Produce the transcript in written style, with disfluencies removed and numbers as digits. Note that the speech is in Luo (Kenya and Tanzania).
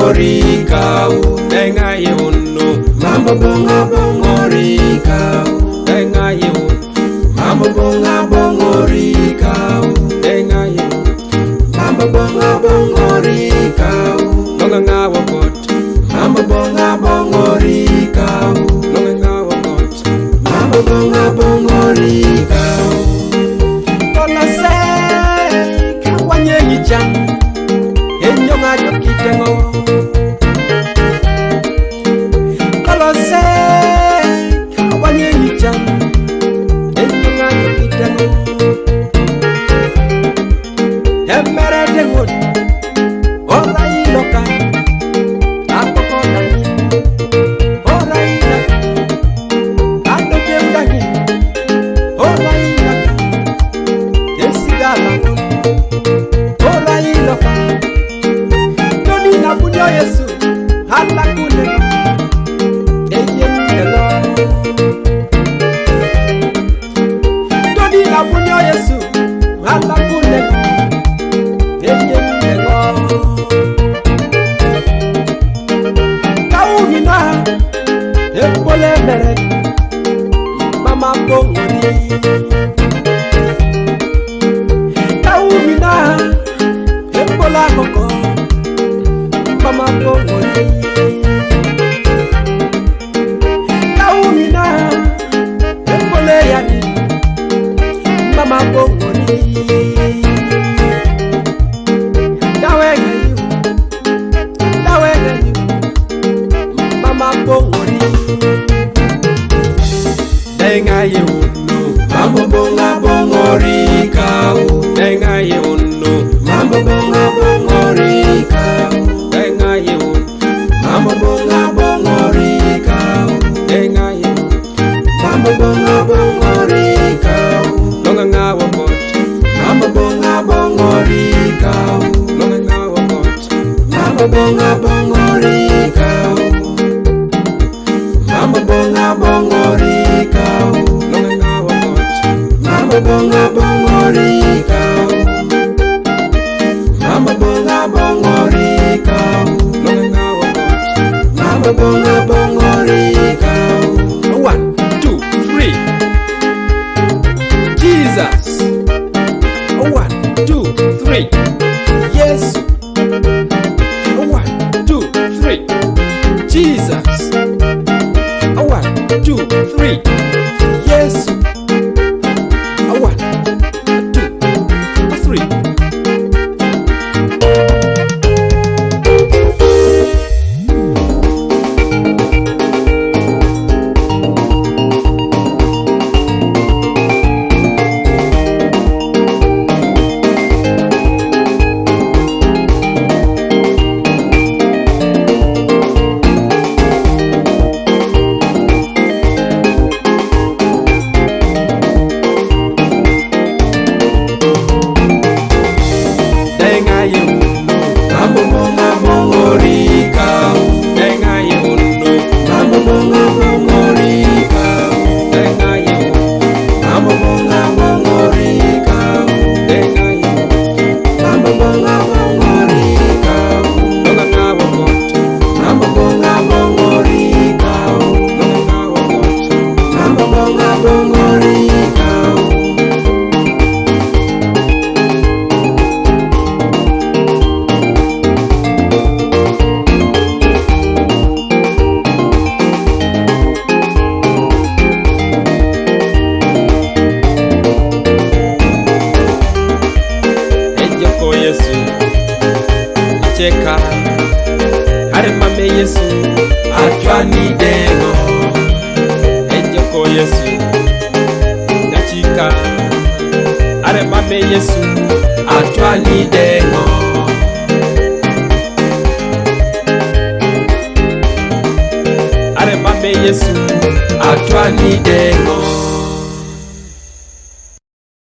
bongorika denga yunu mambo bonga bongorika denga yunu mambo bonga bongorika denga yunu mambo bonga bongorika nonga ngawa kot mambo bonga bongorika nonga ngawa kot mambo bonga bongorika kono se kawanye yichang enyonga yokitengo kono se kawanye yichang enyonga yokitengo emere dengot ora iloka apokona ora iloka adobemdani ora iloka esigala ora iloka toni na bunyo Yesu hala kule eyemelo toni na bunyo Yesu hala kule eyemelo kaunina epole mere mama bongori kaunina epola koko mama bongori kaunina epole yani mama bongori dawega you mama bongori denga yunu mambo bonga bongorika denga yunu mambo bonga bongorika denga yunu mambo bonga bongorika denga yunu mambo bonga bongorika nonga ngawa kot mambo bonga bongorika nonga ngawa kot mambo bonga bongorika mambo bonga bongorika nonga ngawa kot mambo bonga bongorika mambo bonga bongorika nonga ngawa kot mambo bonga bongorika 1 2 3 Jesus 1 2 3 Yes 1 2 3 Jesus 1 2 3 Yes 1 2 3 denga yunu mambo bonga bongorika denga yunu mambo bonga bongorika denga yunu mambo bonga bongorika denga yunu mambo bonga bongorika nonga ngawa kot mambo bonga bongorika nonga ngawa kot mambo bonga bongorika ejoko Yesu cheka are mame Yesu atwani dengo ejoko Yesu nachika are mame Yesu atwani dengo are mame Yesu atwani dengo